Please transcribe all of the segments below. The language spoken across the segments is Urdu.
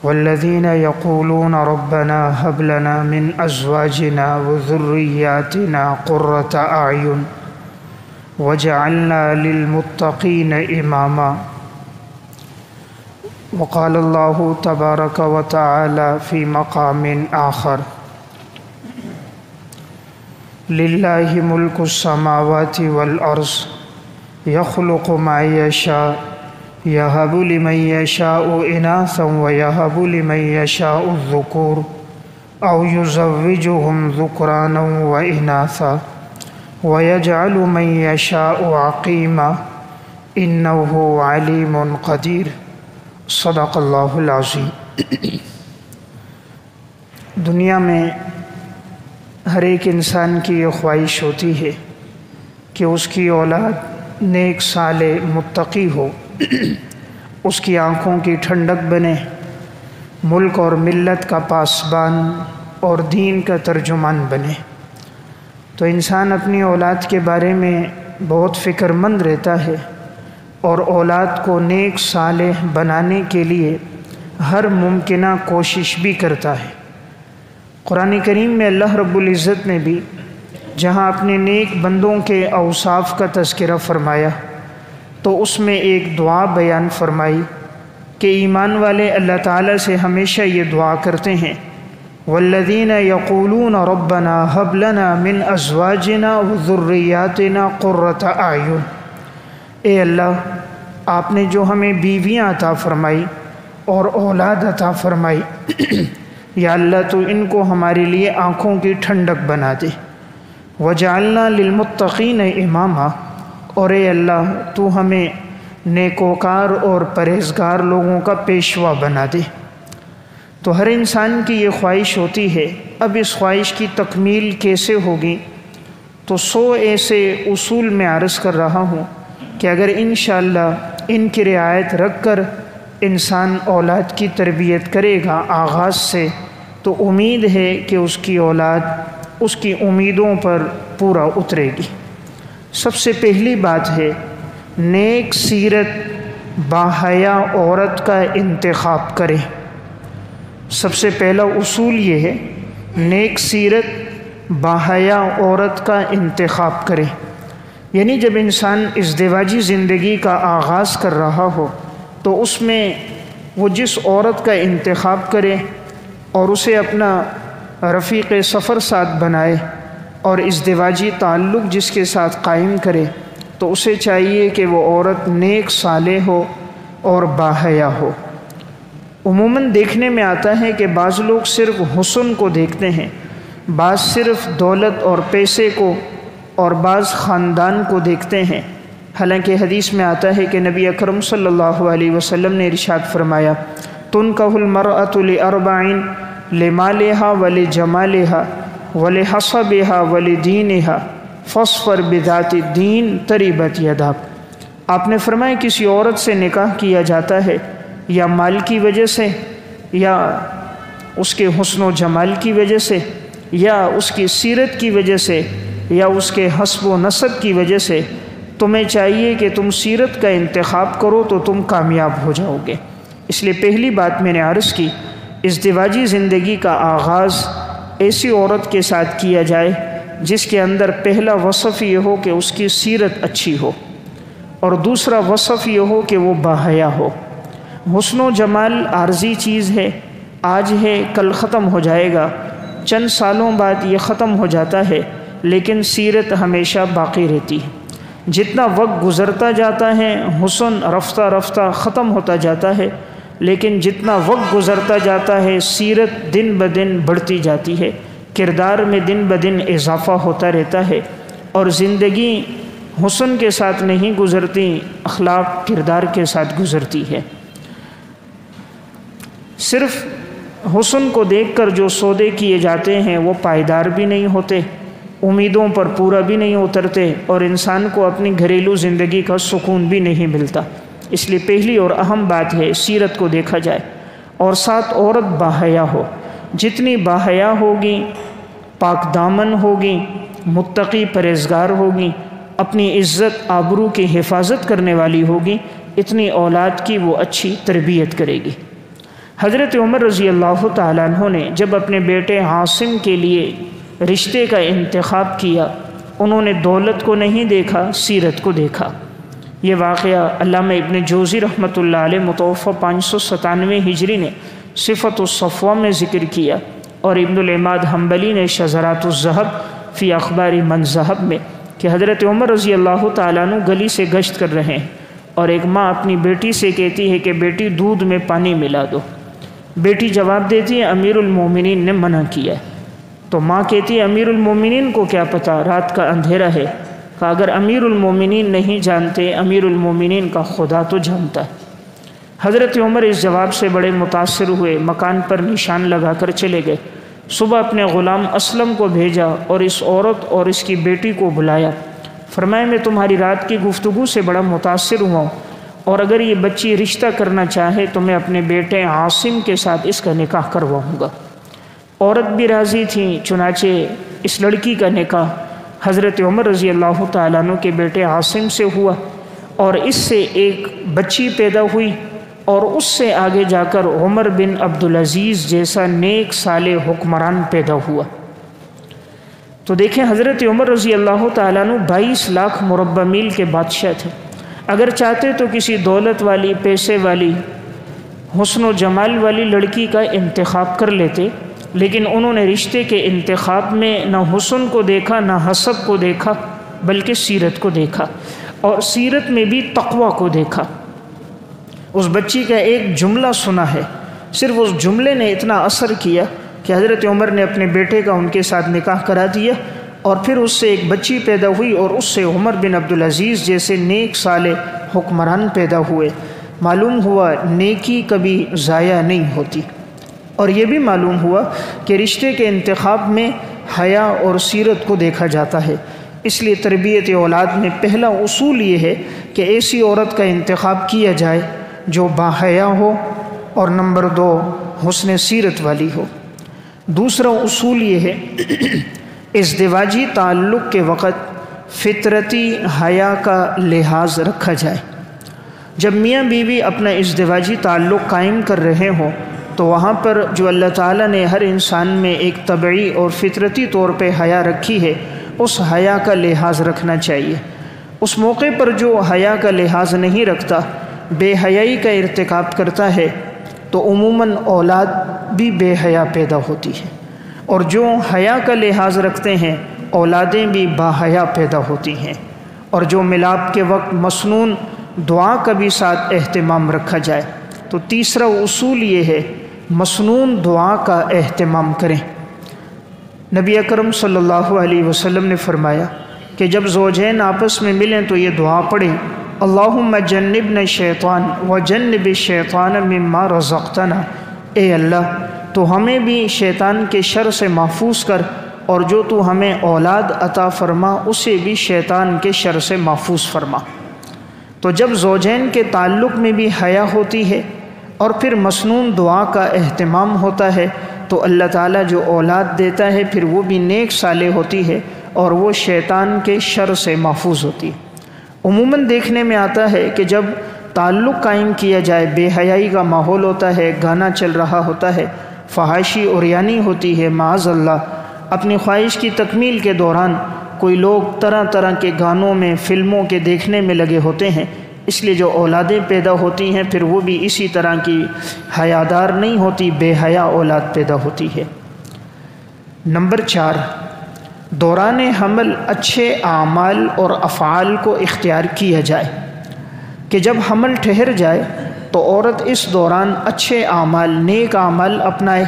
والذین یقولون ربنا هب لنا من ازواجنا وذریاتنا قرۃ اعین وجعلنا للمتقین اماما۔ وقال اللہ تبارک وتعالی فی مقام آخر للہ ملک السماوات والارض یخلق ما یشاء یہب لمن یشاء اناثا ویہب لمن یشاء الذکور او یزوجہم ذکرانا واناثا ویجعل من یشاء عقیما انہ علیم قدیر۔ صدق اللہ العظیم۔ دنیا میں ہر ایک انسان کی یہ خواہش ہوتی ہے کہ اس کی اولاد نیک صالح متقی ہو، اس کی آنکھوں کی ٹھنڈک بنے، ملک اور ملت کا پاسبان اور دین کا ترجمان بنے۔ تو انسان اپنی اولاد کے بارے میں بہت فکر مند رہتا ہے اور اولاد کو نیک صالح بنانے کے لیے ہر ممکنہ کوشش بھی کرتا ہے۔ قرآن کریم میں اللہ رب العزت نے بھی جہاں اپنے نیک بندوں کے اوصاف کا تذکرہ فرمایا تو اس میں ایک دعا بیان فرمائی کہ ایمان والے اللہ تعالیٰ سے ہمیشہ یہ دعا کرتے ہیں، والذین یقولون ربنا هب لنا من ازواجنا وذریاتنا قرۃ اعین۔ اے اللہ، آپ نے جو ہمیں بیویاں عطا فرمائی اور اولاد عطا فرمائی، یا اللہ تو ان کو ہمارے لیے آنکھوں کی ٹھنڈک بنا دے۔ وجعلنا للمتقین اماما، اور اے اللہ تو ہمیں نیکوکار اور پرہیزگار لوگوں کا پیشوا بنا دے۔ تو ہر انسان کی یہ خواہش ہوتی ہے۔ اب اس خواہش کی تکمیل کیسے ہوگی؟ تو 100 ایسے اصول میں عرض کر رہا ہوں کہ اگر انشاءاللہ ان کی رعایت رکھ کر انسان اولاد کی تربیت کرے گا آغاز سے، تو امید ہے کہ اس کی اولاد اس کی امیدوں پر پورا اترے گی۔ سب سے پہلی بات ہے نیک سیرت باحیا عورت کا انتخاب کرے۔ سب سے پہلا اصول یہ ہے نیک سیرت باحیا عورت کا انتخاب کرے، یعنی جب انسان ازدواجی زندگی کا آغاز کر رہا ہو تو اس میں وہ جس عورت کا انتخاب کرے اور اسے اپنا رفیق سفر ساتھ بنائے اور ازدواجی تعلق جس کے ساتھ قائم کرے، تو اسے چاہیے کہ وہ عورت نیک صالح ہو اور باحیا ہو۔ عموماً دیکھنے میں آتا ہے کہ بعض لوگ صرف حسن کو دیکھتے ہیں، بعض صرف دولت اور پیسے کو اور بعض خاندان کو دیکھتے ہیں، حالانکہ حدیث میں آتا ہے کہ نبی اکرم صلی اللہ علیہ وسلم نے ارشاد فرمایا، تنکح المرأۃ لاربع لمالها ولجمالها ولحسبها ولدینها فاصفر بذات الدین تربت یداک۔ آپ نے فرمایا کسی عورت سے نکاح کیا جاتا ہے یا مال کی وجہ سے، یا اس کے حسن و جمال کی وجہ سے، یا اس کی سیرت کی وجہ سے، یا اس کے حسب و نسب کی وجہ سے، تمہیں چاہیے کہ تم سیرت کا انتخاب کرو تو تم کامیاب ہو جاؤ گے۔ اس لیے پہلی بات میں نے عرض کی، ازدواجی زندگی کا آغاز ایسی عورت کے ساتھ کیا جائے جس کے اندر پہلا وصف یہ ہو کہ اس کی سیرت اچھی ہو، اور دوسرا وصف یہ ہو کہ وہ باحیا ہو۔ حسن و جمال عارضی چیز ہے، آج ہے کل ختم ہو جائے گا، چند سالوں بعد یہ ختم ہو جاتا ہے، لیکن سیرت ہمیشہ باقی رہتی ہے۔ جتنا وقت گزرتا جاتا ہے حسن رفتہ رفتہ ختم ہوتا جاتا ہے، لیکن جتنا وقت گزرتا جاتا ہے سیرت دن بدن بڑھتی جاتی ہے، کردار میں دن بدن اضافہ ہوتا رہتا ہے، اور زندگی حسن کے ساتھ نہیں گزرتی، اخلاق کردار کے ساتھ گزرتی ہے۔ صرف حسن کو دیکھ کر جو سودے کیے جاتے ہیں وہ پائیدار بھی نہیں ہوتے، امیدوں پر پورا بھی نہیں اترتے، اور انسان کو اپنی گھریلو زندگی کا سکون بھی نہیں ملتا۔ اس لیے پہلی اور اہم بات ہے سیرت کو دیکھا جائے، اور ساتھ عورت باحیا ہو۔ جتنی باحیا ہوگی، پاک دامن ہوگی، متقی پرہیزگار ہوگی، اپنی عزت آبرو کی حفاظت کرنے والی ہوگی، اتنی اولاد کی وہ اچھی تربیت کرے گی۔ حضرت عمر رضی اللہ تعالیٰ عنہ نے جب اپنے بیٹے عاصم کے لیے رشتے کا انتخاب کیا، انہوں نے دولت کو نہیں دیکھا، سیرت کو دیکھا۔ یہ واقعہ علامہ ابن جوزی رحمۃ اللہ علیہ متوفہ 597 ہجری نے صفت الصفوہ میں ذکر کیا، اور ابن العماد حنبلی نے شذرات الذہب فی اخبار من ذہب میں کہ حضرت عمر رضی اللہ تعالیٰ عنہ گلی سے گشت کر رہے ہیں، اور ایک ماں اپنی بیٹی سے کہتی ہے کہ بیٹی دودھ میں پانی ملا دو۔ بیٹی جواب دیتی ہے امیر المومنین نے منع کیا ہے۔ تو ماں کہتی ہے امیر المومنین کو کیا پتہ، رات کا اندھیرا ہے۔ کہ اگر امیر المومنین نہیں جانتے، امیر المومنین کا خدا تو جانتا ہے۔ حضرت عمر اس جواب سے بڑے متاثر ہوئے، مکان پر نشان لگا کر چلے گئے۔ صبح اپنے غلام اسلم کو بھیجا اور اس عورت اور اس کی بیٹی کو بلایا۔ فرمایا میں تمہاری رات کی گفتگو سے بڑا متاثر ہوا ہوں، اور اگر یہ بچی رشتہ کرنا چاہے تو میں اپنے بیٹے عاصم کے ساتھ اس کا نکاح کرواؤں گا۔ عورت بھی راضی تھی، چنانچہ اس لڑکی کا نکاح حضرت عمر رضی اللہ تعالیٰ عنہ کے بیٹے عاصم سے ہوا، اور اس سے ایک بچی پیدا ہوئی، اور اس سے آگے جا کر عمر بن عبدالعزیز جیسا نیک صالح حکمران پیدا ہوا۔ تو دیکھیں حضرت عمر رضی اللہ تعالیٰ عنہ 22 لاکھ مربع میل کے بادشاہ تھے۔ اگر چاہتے تو کسی دولت والی، پیسے والی، حسن و جمال والی لڑکی کا انتخاب کر لیتے، لیکن انہوں نے رشتے کے انتخاب میں نہ حسن کو دیکھا، نہ حسب کو دیکھا، بلکہ سیرت کو دیکھا، اور سیرت میں بھی تقوی کو دیکھا۔ اس بچی کا ایک جملہ سنا ہے، صرف اس جملے نے اتنا اثر کیا کہ حضرت عمر نے اپنے بیٹے کا ان کے ساتھ نکاح کرا دیا، اور پھر اس سے ایک بچی پیدا ہوئی، اور اس سے عمر بن عبدالعزیز جیسے نیک صالح حکمران پیدا ہوئے۔ معلوم ہوا نیکی کبھی ضائع نہیں ہوتی، اور یہ بھی معلوم ہوا کہ رشتے کے انتخاب میں حیا اور سیرت کو دیکھا جاتا ہے۔ اس لیے تربیت اولاد میں پہلا اصول یہ ہے کہ ایسی عورت کا انتخاب کیا جائے جو باحیا ہو، اور نمبر 2 حسن سیرت والی ہو۔ دوسرا اصول یہ ہے ازدواجی تعلق کے وقت فطرتی حیا کا لحاظ رکھا جائے۔ جب میاں بیوی اپنا ازدواجی تعلق قائم کر رہے ہوں تو وہاں پر جو اللہ تعالیٰ نے ہر انسان میں ایک طبعی اور فطرتی طور پہ حیا رکھی ہے، اس حیا کا لحاظ رکھنا چاہیے۔ اس موقع پر جو حیا کا لحاظ نہیں رکھتا، بے حیائی کا ارتکاب کرتا ہے، تو عموماً اولاد بھی بے حیا پیدا ہوتی ہے، اور جو حیا کا لحاظ رکھتے ہیں اولادیں بھی باحیا پیدا ہوتی ہیں۔ اور جو ملاپ کے وقت مسنون دعا کا بھی ساتھ اہتمام رکھا جائے۔ تو تیسرا اصول یہ ہے مسنون دعا کا اہتمام کریں۔ نبی اکرم صلی اللہ علیہ وسلم نے فرمایا کہ جب زوجین آپس میں ملیں تو یہ دعا پڑھیں، اللہم جنبنا الشیطان وجنب الشیطان مما رزقتنا۔ اے اللہ تو ہمیں بھی شیطان کے شر سے محفوظ کر، اور جو تو ہمیں اولاد عطا فرما اسے بھی شیطان کے شر سے محفوظ فرما۔ تو جب زوجین کے تعلق میں بھی حیا ہوتی ہے اور پھر مسنون دعا کا اہتمام ہوتا ہے، تو اللہ تعالیٰ جو اولاد دیتا ہے پھر وہ بھی نیک صالح ہوتی ہے، اور وہ شیطان کے شر سے محفوظ ہوتی ہے۔ عموماً دیکھنے میں آتا ہے کہ جب تعلق قائم کیا جائے، بے حیائی کا ماحول ہوتا ہے، گانا چل رہا ہوتا ہے، فحاشی عریانی ہوتی ہے، معاذ اللہ اپنی خواہش کی تکمیل کے دوران کوئی لوگ طرح طرح کے گانوں میں، فلموں کے دیکھنے میں لگے ہوتے ہیں، اس لیے جو اولادیں پیدا ہوتی ہیں پھر وہ بھی اسی طرح کی حیادار نہیں ہوتی، بے حیا اولاد پیدا ہوتی ہے۔ نمبر 4، دوران حمل اچھے اعمال اور افعال کو اختیار کیا جائے، کہ جب حمل ٹھہر جائے تو عورت اس دوران اچھے اعمال، نیک اعمال اپنائے،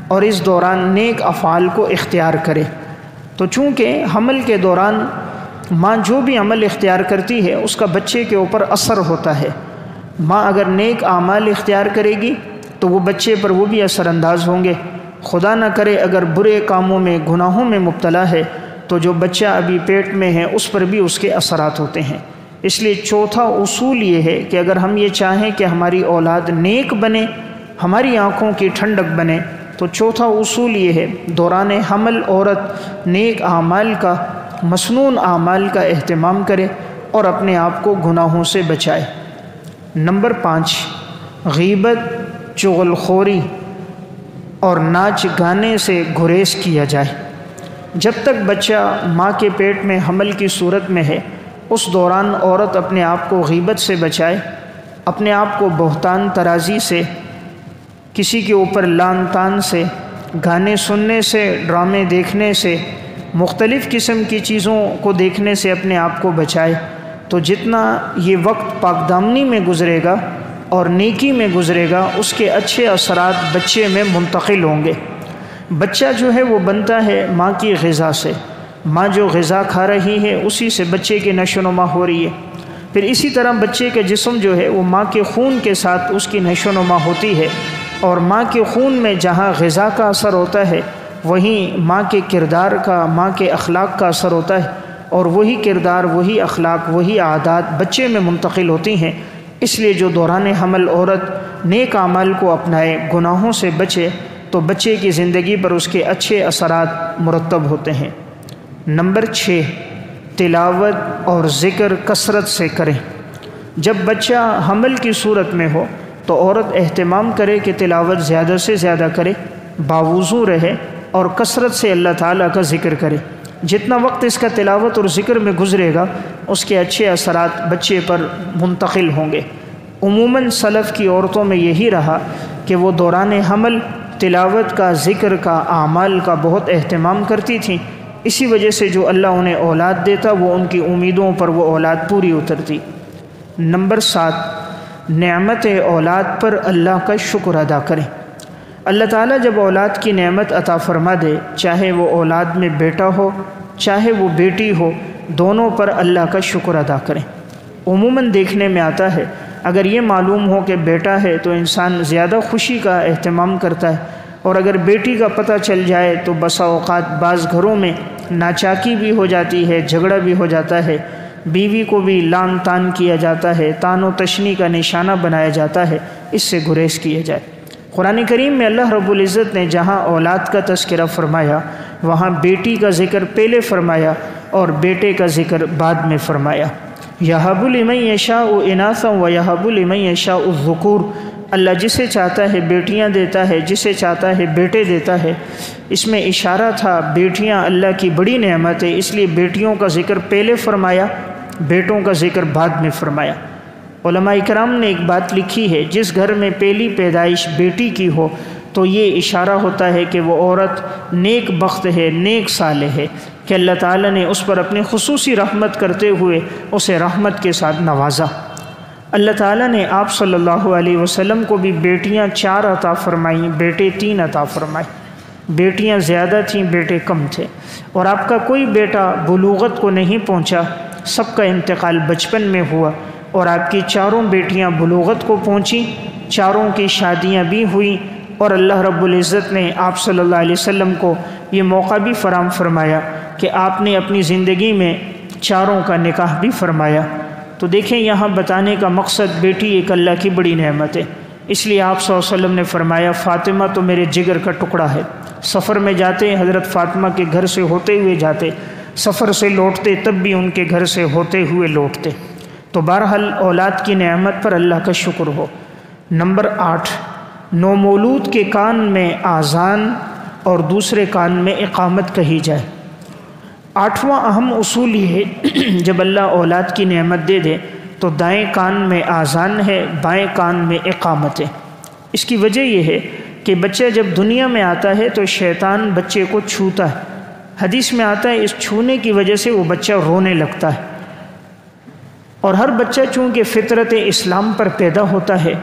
اور اس دوران نیک افعال کو اختیار کرے۔ تو چونکہ حمل کے دوران ماں جو بھی عمل اختیار کرتی ہے اس کا بچے کے اوپر اثر ہوتا ہے۔ ماں اگر نیک اعمال اختیار کرے گی تو وہ بچے پر وہ بھی اثر انداز ہوں گے۔ خدا نہ کرے اگر برے کاموں میں، گناہوں میں مبتلا ہے تو جو بچہ ابھی پیٹ میں ہے اس پر بھی اس کے اثرات ہوتے ہیں۔ اس لیے چوتھا اصول یہ ہے کہ اگر ہم یہ چاہیں کہ ہماری اولاد نیک بنے، ہماری آنکھوں کی ٹھنڈک بنے، تو چوتھا اصول یہ ہے دوران حمل عورت نیک اعمال کا، مسنون اعمال کا اہتمام کرے اور اپنے آپ کو گناہوں سے بچائے۔ نمبر 5، غیبت چغل خوری اور ناچ گانے سے گریز کیا جائے۔ جب تک بچہ ماں کے پیٹ میں حمل کی صورت میں ہے، اس دوران عورت اپنے آپ کو غیبت سے بچائے، اپنے آپ کو بہتان ترازی سے، کسی کے اوپر لان تان سے، گانے سننے سے، ڈرامے دیکھنے سے، مختلف قسم کی چیزوں کو دیکھنے سے اپنے آپ کو بچائے۔ تو جتنا یہ وقت پاک دامنی میں گزرے گا اور نیکی میں گزرے گا، اس کے اچھے اثرات بچے میں منتقل ہوں گے۔ بچہ جو ہے وہ بنتا ہے ماں کی غذا سے، ماں جو غذا کھا رہی ہے اسی سے بچے کی نشو و نما ہو رہی ہے۔ پھر اسی طرح بچے کا جسم جو ہے وہ ماں کے خون کے ساتھ اس کی نشو و نما ہوتی ہے، اور ماں کے خون میں جہاں غذا کا اثر ہوتا ہے وہیں ماں کے کردار کا، ماں کے اخلاق کا اثر ہوتا ہے، اور وہی کردار، وہی اخلاق، وہی عادات بچے میں منتقل ہوتی ہیں۔ اس لیے جو دوران حمل عورت نیک اعمال کو اپنائے، گناہوں سے بچے، تو بچے کی زندگی پر اس کے اچھے اثرات مرتب ہوتے ہیں۔ نمبر 6، تلاوت اور ذکر کثرت سے کریں۔ جب بچہ حمل کی صورت میں ہو تو عورت اہتمام کرے کہ تلاوت زیادہ سے زیادہ کرے، باوضو رہے اور کثرت سے اللہ تعالیٰ کا ذکر کرے۔ جتنا وقت اس کا تلاوت اور ذکر میں گزرے گا، اس کے اچھے اثرات بچے پر منتقل ہوں گے۔ عموماً سلف کی عورتوں میں یہی رہا کہ وہ دوران حمل تلاوت کا، ذکر کا، اعمال کا بہت اہتمام کرتی تھیں۔ اسی وجہ سے جو اللہ انہیں اولاد دیتا وہ ان کی امیدوں پر وہ اولاد پوری اترتی۔ نمبر 7، نعمت اولاد پر اللہ کا شکر ادا کریں۔ اللہ تعالیٰ جب اولاد کی نعمت عطا فرما دے، چاہے وہ اولاد میں بیٹا ہو چاہے وہ بیٹی ہو، دونوں پر اللہ کا شکر ادا کریں۔ عموماً دیکھنے میں آتا ہے اگر یہ معلوم ہو کہ بیٹا ہے تو انسان زیادہ خوشی کا اہتمام کرتا ہے، اور اگر بیٹی کا پتہ چل جائے تو بسا اوقات بعض گھروں میں ناچاکی بھی ہو جاتی ہے، جھگڑا بھی ہو جاتا ہے، بیوی کو بھی لان تان کیا جاتا ہے، تان و تشنی کا نشانہ بنایا جاتا ہے۔ اس سے گریز کیا جائے۔ قرآن کریم میں اللہ رب العزت نے جہاں اولاد کا تذکرہ فرمایا وہاں بیٹی کا ذکر پہلے فرمایا اور بیٹے کا ذکر بعد میں فرمایا۔ یَهَبُ لِمَن يَشَاءُ إِنَاثًا وَيَهَبُ لِمَن يَشَاءُ الذُّكُورَ۔ اللہ جسے چاہتا ہے بیٹیاں دیتا ہے، جسے چاہتا ہے بیٹے دیتا ہے۔ اس میں اشارہ تھا بیٹیاں اللہ کی بڑی نعمت ہے، اس لیے بیٹیوں کا ذکر پہلے فرمایا، بیٹوں کا ذکر بعد میں فرمایا۔ علماء اکرام نے ایک بات لکھی ہے، جس گھر میں پہلی پیدائش بیٹی کی ہو تو یہ اشارہ ہوتا ہے کہ وہ عورت نیک بخت ہے، نیک صالح ہے، کہ اللہ تعالیٰ نے اس پر اپنی خصوصی رحمت کرتے ہوئے اسے رحمت کے ساتھ نوازا۔ اللہ تعالیٰ نے آپ صلی اللہ علیہ وسلم کو بھی بیٹیاں 4 عطا فرمائیں، بیٹے 3 عطا فرمائے۔ بیٹیاں زیادہ تھیں، بیٹے کم تھے، اور آپ کا کوئی بیٹا بلوغت کو نہیں پہنچا، سب کا انتقال بچپن میں ہوا، اور آپ کی 4 بیٹیاں بلوغت کو پہنچیں، 4 کی شادیاں بھی ہوئیں، اور اللہ رب العزت نے آپ صلی اللہ علیہ وسلم کو یہ موقع بھی فراہم فرمایا کہ آپ نے اپنی زندگی میں 4 کا نکاح بھی فرمایا۔ تو دیکھیں یہاں بتانے کا مقصد بیٹی ایک اللہ کی بڑی نعمت ہے، اس لیے آپ صلی اللہ علیہ وسلم نے فرمایا فاطمہ تو میرے جگر کا ٹکڑا ہے۔ سفر میں جاتے حضرت فاطمہ کے گھر سے ہوتے ہوئے جاتے، سفر سے لوٹتے تب بھی ان کے گھر سے ہوتے ہوئے لوٹتے۔ تو بہرحال اولاد کی نعمت پر اللہ کا شکر ہو۔ نمبر 8، نومولود کے کان میں آذان اور دوسرے کان میں اقامت کہی جائے۔ 8واں اہم اصول یہ ہے جب اللہ اولاد کی نعمت دے دے تو دائیں کان میں آذان ہے، بائیں کان میں اقامت ہے۔ اس کی وجہ یہ ہے کہ بچہ جب دنیا میں آتا ہے تو شیطان بچے کو چھوتا ہے۔ حدیث میں آتا ہے اس چھونے کی وجہ سے وہ بچہ رونے لگتا ہے، اور ہر بچہ چونکہ فطرت اسلام پر پیدا ہوتا ہے،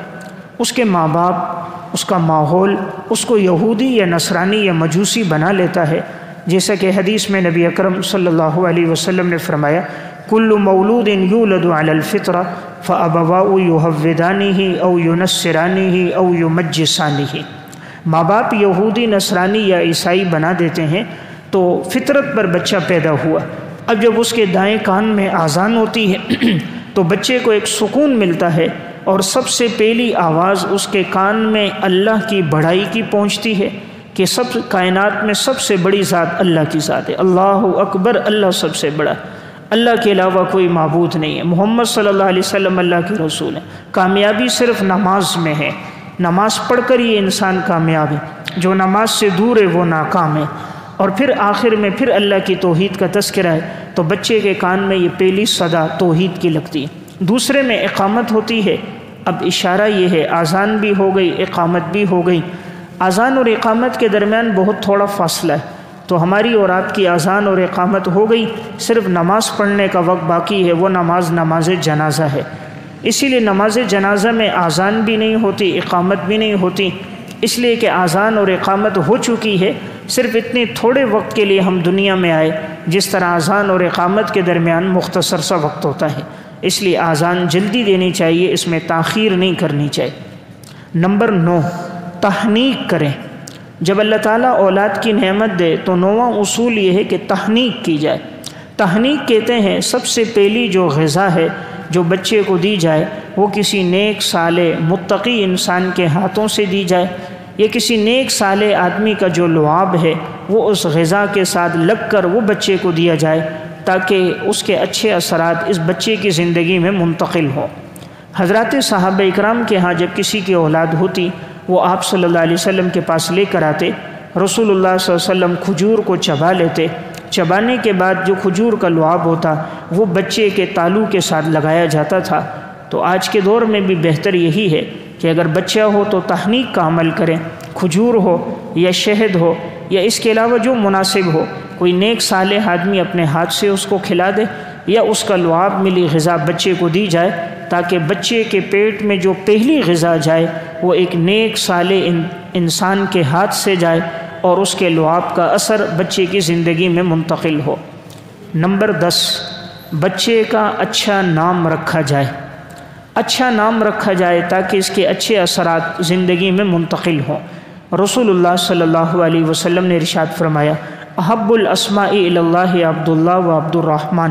اس کے ماں باپ، اس کا ماحول اس کو یہودی یا نصرانی یا مجوسی بنا لیتا ہے، جیسا کہ حدیث میں نبی اکرم صلی اللہ علیہ وسلم نے فرمایا کل مولود یولد علی الفطرہ فابواؤ یہودانہ او ینصرانہ او یمجسانہ۔ ماں باپ یہودی، نصرانی یا عیسائی بنا دیتے ہیں تو فطرت پر بچہ پیدا ہوا۔ اب جب اس کے دائیں کان میں آذان ہوتی ہے تو بچے کو ایک سکون ملتا ہے، اور سب سے پہلی آواز اس کے کان میں اللہ کی بڑائی کی پہنچتی ہے کہ سب کائنات میں سب سے بڑی ذات اللہ کی ذات ہے، اللہ اکبر، اللہ سب سے بڑا، اللہ کے علاوہ کوئی معبود نہیں ہے، محمد صلی اللہ علیہ وسلم اللہ کے رسول ہیں۔ کامیابی صرف نماز میں ہے، نماز پڑھ کر یہ انسان کامیاب ہے، جو نماز سے دور ہے وہ ناکام ہے۔ اور پھر آخر میں پھر اللہ کی توحید کا تذکرہ ہے، تو بچے کے کان میں یہ پہلی صدا توحید کی لگتی ہے۔ دوسرے میں اقامت ہوتی ہے۔ اب اشارہ یہ ہے، اذان بھی ہو گئی، اقامت بھی ہو گئی۔ اذان اور اقامت کے درمیان بہت تھوڑا فاصلہ ہے، تو ہماری اور آپ کی اذان اور اقامت ہو گئی، صرف نماز پڑھنے کا وقت باقی ہے، وہ نماز جنازہ ہے۔ اسی لیے نماز جنازہ میں اذان بھی نہیں ہوتی، اقامت بھی نہیں ہوتی، اس لیے کہ اذان اور اقامت ہو چکی ہے، صرف اتنے تھوڑے وقت کے لیے ہم دنیا میں آئے، جس طرح اذان اور اقامت کے درمیان مختصر سا وقت ہوتا ہے، اس لیے اذان جلدی دینی چاہیے، اس میں تاخیر نہیں کرنی چاہیے۔ نمبر 9، تحنیک کریں۔ جب اللہ تعالیٰ اولاد کی نعمت دے تو 9واں اصول یہ ہے کہ تحنیک کی جائے۔ تحنیک کہتے ہیں سب سے پہلی جو غذا ہے جو بچے کو دی جائے، وہ کسی نیک صالح متقی انسان کے ہاتھوں سے دی جائے، یا کسی نیک صالح آدمی کا جو لعاب ہے وہ اس غذا کے ساتھ لگ کر وہ بچے کو دیا جائے، تاکہ اس کے اچھے اثرات اس بچے کی زندگی میں منتقل ہوں۔ حضرات صحابہ اکرام کے ہاں جب کسی کی اولاد ہوتی، وہ آپ صلی اللہ علیہ وسلم کے پاس لے کر آتے، رسول اللہ صلی اللہ علیہ وسلم کھجور کو چبا لیتے، چبانے کے بعد جو کھجور کا لعاب ہوتا وہ بچے کے تالو کے ساتھ لگایا جاتا تھا۔ تو آج کے دور میں بھی بہتر یہی ہے کہ اگر بچہ ہو تو تحنیک کا عمل کریں، کھجور ہو یا شہد ہو یا اس کے علاوہ جو مناسب ہو، کوئی نیک صالح آدمی اپنے ہاتھ سے اس کو کھلا دے، یا اس کا لعاب ملی غذا بچے کو دی جائے، تاکہ بچے کے پیٹ میں جو پہلی غذا جائے وہ ایک نیک صالح انسان کے ہاتھ سے جائے، اور اس کے لعاب کا اثر بچے کی زندگی میں منتقل ہو۔ نمبر 10، بچے کا اچھا نام رکھا جائے۔ اچھا نام رکھا جائے تاکہ اس کے اچھے اثرات زندگی میں منتقل ہوں۔ رسول اللہ صلی اللہ علیہ وسلم نے ارشاد فرمایا، احب الاسماء الی اللہ عبداللہ و عبد الرحمن۔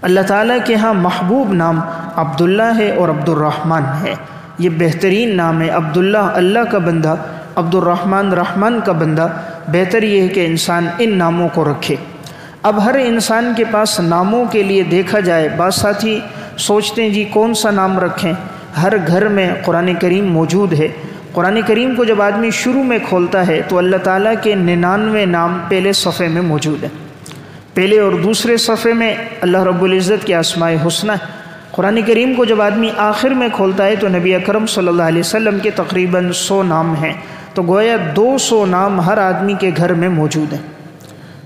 اللہ تعالیٰ کے ہاں محبوب نام عبداللہ ہے اور عبد الرحمن ہے، یہ بہترین نام ہے۔ عبداللہ اللہ کا بندہ، عبد الرحمن رحمان کا بندہ۔ بہتر یہ ہے کہ انسان ان ناموں کو رکھے۔ اب ہر انسان کے پاس ناموں کے لیے دیکھا جائے، بعض ساتھی سوچتے ہیں جی کون سا نام رکھیں۔ ہر گھر میں قرآن کریم موجود ہے۔ قرآن کریم کو جب آدمی شروع میں کھولتا ہے تو اللہ تعالیٰ کے 99 نام پہلے صفحے میں موجود ہیں۔ پہلے اور دوسرے صفحے میں اللہ رب العزت کے اسماء حسنی۔ قرآن کریم کو جب آدمی آخر میں کھولتا ہے تو نبی اکرم صلی اللہ علیہ وسلم کے تقریباً 100 نام ہیں، تو گویا 200 نام ہر آدمی کے گھر میں موجود ہیں۔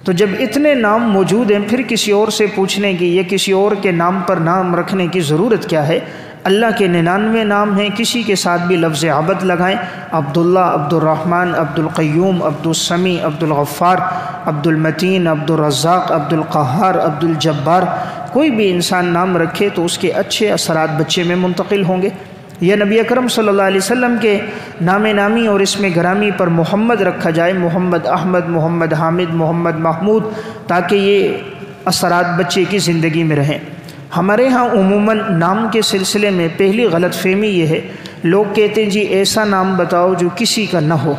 تو جب اتنے نام موجود ہیں، پھر کسی اور سے پوچھنے کی یا کسی اور کے نام پر نام رکھنے کی ضرورت کیا ہے؟ اللہ کے 99 نام ہیں، کسی کے ساتھ بھی لفظ عبد لگائیں، عبداللہ، عبد الرحمن، عبد القیوم، عبد السمیع، عبد الغفار، عبد المتین، عبد الرزاق، عبد القہار، عبد الجبار، کوئی بھی انسان نام رکھے تو اس کے اچھے اثرات بچے میں منتقل ہوں گے۔ یا نبی اکرم صلی اللہ علیہ وسلم کے نام نامی اور اسم گرامی پر محمد رکھا جائے، محمد احمد، محمد حامد، محمد محمود، تاکہ یہ اثرات بچے کی زندگی میں رہیں۔ ہمارے ہاں عموماً نام کے سلسلے میں پہلی غلط فہمی یہ ہے، لوگ کہتے ہیں جی ایسا نام بتاؤ جو کسی کا نہ ہو،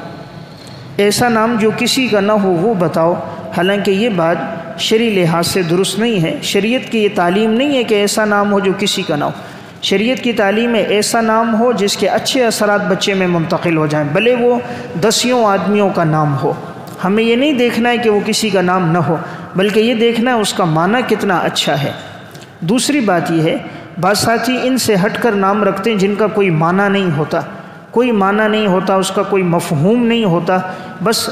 ایسا نام جو کسی کا نہ ہو وہ بتاؤ۔ حالانکہ یہ بات شرعی لحاظ سے درست نہیں ہے۔ شریعت کی یہ تعلیم نہیں ہے کہ ایسا نام ہو جو کسی کا نہ ہو۔ شریعت کی تعلیم ہے ایسا نام ہو جس کے اچھے اثرات بچے میں منتقل ہو جائیں، بھلے وہ 10 آدمیوں کا نام ہو۔ ہمیں یہ نہیں دیکھنا ہے کہ وہ کسی کا نام نہ ہو، بلکہ یہ دیکھنا ہے اس کا معنی کتنا اچھا ہے۔ دوسری بات یہ ہے، بعض ساتھی ان سے ہٹ کر نام رکھتے ہیں جن کا کوئی معنی نہیں ہوتا، کوئی معنی نہیں ہوتا، اس کا کوئی مفہوم نہیں ہوتا، بس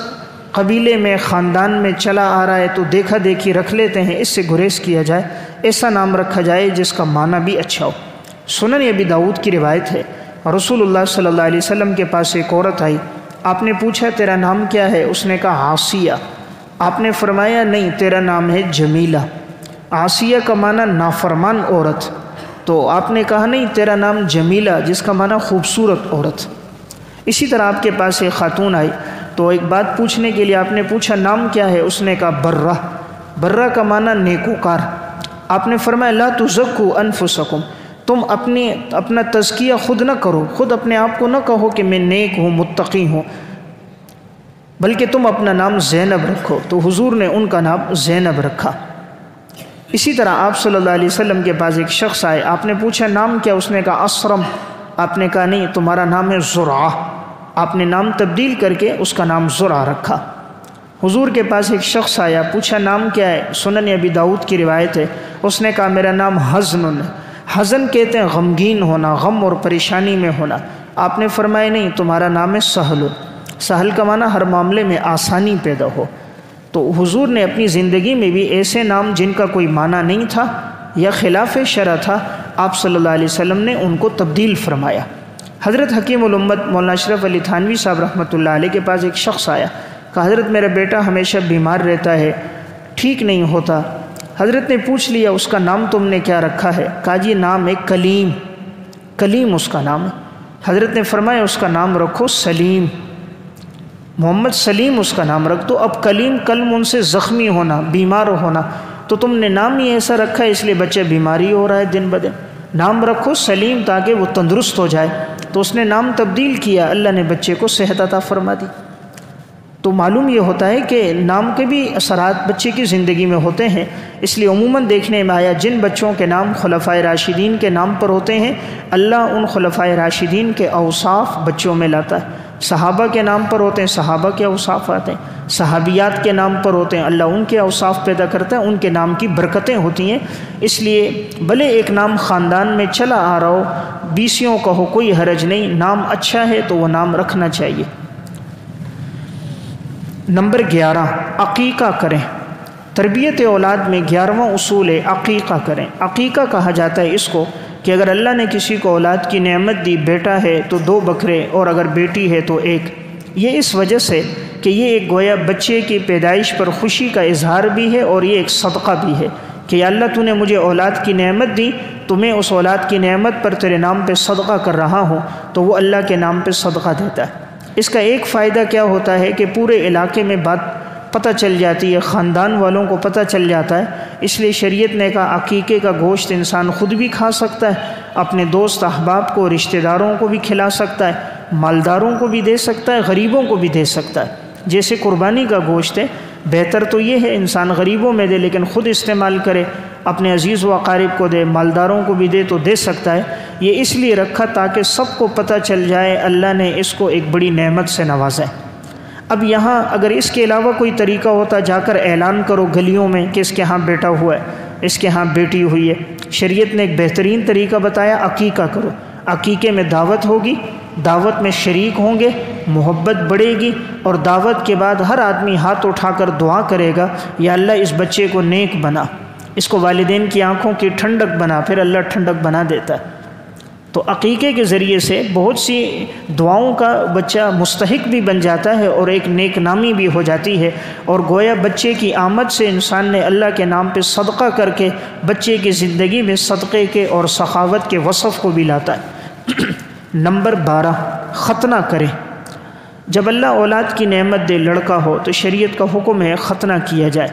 قبیلے میں خاندان میں چلا آ رہا ہے تو دیکھا دیکھی رکھ لیتے ہیں۔ اس سے گریز کیا جائے، ایسا نام رکھا جائے جس کا معنی بھی اچھا ہو۔ سنن ابی داؤد کی روایت ہے، رسول اللہ صلی اللہ علیہ وسلم کے پاس ایک عورت آئی، آپ نے پوچھا تیرا نام کیا ہے؟ اس نے کہا عاصیہ۔ آپ نے فرمایا نہیں، تیرا نام ہے جمیلہ۔ عاصیہ کا معنی نافرمان عورت، تو آپ نے کہا نہیں، تیرا نام جمیلہ، جس کا معنی خوبصورت عورت۔ اسی طرح آپ کے پاس ایک خاتون آئی تو ایک بات پوچھنے کے لیے آپ نے پوچھا نام کیا ہے؟ اس نے کہا برہ۔ برہ کا معنی نیکوکار۔ آپ نے فرمایا لا تزکوا انفسکم، تم اپنا تزکیہ خود نہ کرو، خود اپنے آپ کو نہ کہو کہ میں نیک ہوں، متقی ہوں، بلکہ تم اپنا نام زینب رکھو۔ تو حضور نے ان کا نام زینب رکھا۔ اسی طرح آپ صلی اللہ علیہ وسلم کے پاس ایک شخص آئے، آپ نے پوچھا نام کیا؟ اس نے کہا اسرم۔ آپ نے کہا نہیں تمہارا نام ہے زرعہ، آپ نے نام تبدیل کر کے اس کا نام زرعہ رکھا۔ حضور کے پاس ایک شخص آیا، پوچھا نام کیا ہے؟ سنن ابی داؤد کی روایت ہے، اس نے کہا میرا نام حزن ہے۔ حزن کہتے ہیں غمگین ہونا، غم اور پریشانی میں ہونا۔ آپ نے فرمایا نہیں تمہارا نام ہے سہل۔ سہل کا معنی ہر معاملے میں آسانی پیدا ہو۔ تو حضور نے اپنی زندگی میں بھی ایسے نام جن کا کوئی معنی نہیں تھا یا خلاف شرع تھا، آپ صلی اللہ علیہ وسلم نے ان کو تبدیل فرمایا۔ حضرت حکیم الامت مولانا اشرف علی تھانوی صاحب رحمۃ اللہ علیہ کے پاس ایک شخص آیا، کہا حضرت میرا بیٹا ہمیشہ بیمار رہتا ہے، ٹھیک نہیں ہوتا۔ حضرت نے پوچھ لیا اس کا نام تم نے کیا رکھا ہے؟ کہا جی نام ہے کلیم، کلیم اس کا نام ہے۔ حضرت نے فرمایا اس کا نام رکھو سلیم، محمد سلیم اس کا نام رکھ دو۔ اب کلیم کلم ان سے زخمی ہونا، بیمار ہونا، تو تم نے نام ہی ایسا رکھا ہے اس لیے بچہ بیماری ہو رہا ہے دن بدن، نام رکھو سلیم تاکہ وہ تندرست ہو جائے۔ تو اس نے نام تبدیل کیا، اللہ نے بچے کو صحت عطا فرما دی۔ تو معلوم یہ ہوتا ہے کہ نام کے بھی اثرات بچے کی زندگی میں ہوتے ہیں، اس لیے عموماً دیکھنے میں آیا جن بچوں کے نام خلفائے راشدین کے نام پر ہوتے ہیں، اللہ ان خلفائے راشدین کے اوصاف بچوں میں لاتا ہے۔ صحابہ کے نام پر ہوتے ہیں، صحابہ کے اوصاف آتے ہیں۔ صحابیات کے نام پر ہوتے ہیں، اللہ ان کے اوصاف پیدا کرتا ہے، ان کے نام کی برکتیں ہوتی ہیں۔ اس لیے بھلے ایک نام خاندان میں چلا آ رہا ہو، بیسیوں کا ہو، کوئی حرج نہیں، نام اچھا ہے تو وہ نام رکھنا چاہیے۔ نمبر 11، عقیقہ کریں۔ تربیت اولاد میں 11واں اصول ہے عقیقہ کریں۔ عقیقہ کہا جاتا ہے اس کو کہ اگر اللہ نے کسی کو اولاد کی نعمت دی، بیٹا ہے تو 2 بکرے اور اگر بیٹی ہے تو 1۔ یہ اس وجہ سے کہ یہ ایک گویا بچے کی پیدائش پر خوشی کا اظہار بھی ہے اور یہ ایک صدقہ بھی ہے کہ یا اللہ تو نے مجھے اولاد کی نعمت دی تو میں اس اولاد کی نعمت پر تیرے نام پہ صدقہ کر رہا ہوں، تو وہ اللہ کے نام پہ صدقہ دیتا ہے۔ اس کا ایک فائدہ کیا ہوتا ہے کہ پورے علاقے میں بات پتہ چل جاتی ہے، خاندان والوں کو پتہ چل جاتا ہے۔ اس لیے شریعت نے کہا عقیقے کا گوشت انسان خود بھی کھا سکتا ہے، اپنے دوست احباب کو، رشتہ داروں کو بھی کھلا سکتا ہے، مالداروں کو بھی دے سکتا ہے، غریبوں کو بھی دے سکتا ہے۔ جیسے قربانی کا گوشت ہے، بہتر تو یہ ہے انسان غریبوں میں دے لیکن خود استعمال کرے، اپنے عزیز و اقارب کو دے، مالداروں کو بھی دے تو دے سکتا ہے۔ یہ اس لیے رکھا تاکہ سب کو پتہ چل جائے اللہ نے اس کو ایک بڑی نعمت سے نوازا ہے۔ اب یہاں اگر اس کے علاوہ کوئی طریقہ ہوتا جا کر اعلان کرو گلیوں میں کہ اس کے ہاں بیٹا ہوا ہے، اس کے ہاں بیٹی ہوئی ہے، شریعت نے ایک بہترین طریقہ بتایا، عقیقہ کرو۔ عقیقے میں دعوت ہوگی، دعوت میں شریک ہوں گے، محبت بڑھے گی، اور دعوت کے بعد ہر آدمی ہاتھ اٹھا کر دعا کرے گا یا اللہ اس بچے کو نیک بنا، اس کو والدین کی آنکھوں کی ٹھنڈک بنا، پھر اللہ ٹھنڈک بنا دیتا ہے۔ تو عقیقے کے ذریعے سے بہت سی دعاؤں کا بچہ مستحق بھی بن جاتا ہے اور ایک نیک نامی بھی ہو جاتی ہے، اور گویا بچے کی آمد سے انسان نے اللہ کے نام پہ صدقہ کر کے بچے کی زندگی میں صدقے کے اور سخاوت کے وصف کو بھی لاتا ہے۔ نمبر 12، ختنہ کریں۔ جب اللہ اولاد کی نعمت دے، لڑکا ہو تو شریعت کا حکم ہے ختنہ کیا جائے،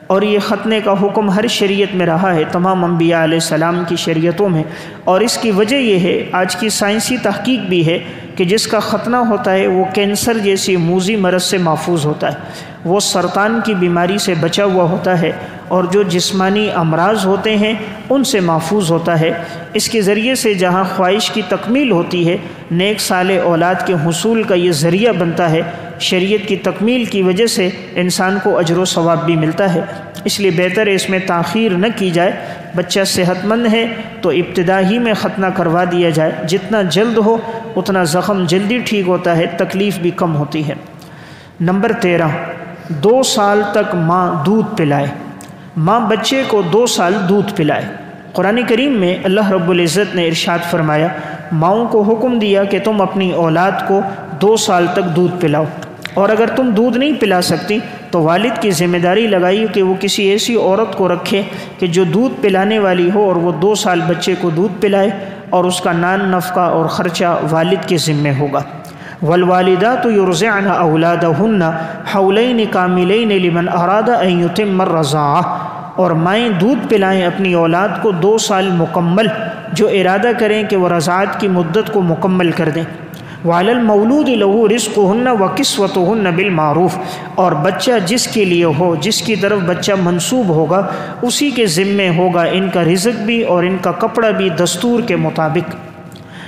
اور یہ ختنے کا حکم ہر شریعت میں رہا ہے، تمام انبیاء علیہ السلام کی شریعتوں میں، اور اس کی وجہ یہ ہے، آج کی سائنسی تحقیق بھی ہے کہ جس کا ختنہ ہوتا ہے وہ کینسر جیسی موذی مرض سے محفوظ ہوتا ہے، وہ سرطان کی بیماری سے بچا ہوا ہوتا ہے، اور جو جسمانی امراض ہوتے ہیں ان سے محفوظ ہوتا ہے۔ اس کے ذریعے سے جہاں خواہش کی تکمیل ہوتی ہے، نیک صالح اولاد کے حصول کا یہ ذریعہ بنتا ہے، شریعت کی تکمیل کی وجہ سے انسان کو اجر و ثواب بھی ملتا ہے۔ اس لیے بہتر ہے اس میں تاخیر نہ کی جائے، بچہ صحت مند ہے تو ابتدا ہی میں ختنہ کروا دیا جائے، جتنا جلد ہو اتنا زخم جلدی ٹھیک ہوتا ہے، تکلیف بھی کم ہوتی ہے۔ نمبر 13، 2 سال تک ماں دودھ پلائے۔ ماں بچے کو 2 سال دودھ پلائے۔ قرآن کریم میں اللہ رب العزت نے ارشاد فرمایا، ماؤں کو حکم دیا کہ تم اپنی اولاد کو 2 سال تک دودھ پلاؤ، اور اگر تم دودھ نہیں پلا سکتی تو والد کی ذمہ داری لگائی کہ وہ کسی ایسی عورت کو رکھے کہ جو دودھ پلانے والی ہو، اور وہ 2 سال بچے کو دودھ پلائے، اور اس کا نان نفقہ اور خرچہ والد کے ذمہ ہوگا۔ والوالدات یرضعن اولادہن حولین کاملین لمن اراد ان یتم الرضاعہ، اور مائیں دودھ پلائیں اپنی اولاد کو 2 سال مکمل، جو ارادہ کریں کہ وہ رضاعت کی مدت کو مکمل کر دیں۔ وعلی المولود لہ رزقہن وکسوتہن بالمعروف، اور بچہ جس کے لیے ہو، جس کی طرف بچہ منسوب ہوگا، اسی کے ذمے ہوگا ان کا رزق بھی اور ان کا کپڑا بھی دستور کے مطابق۔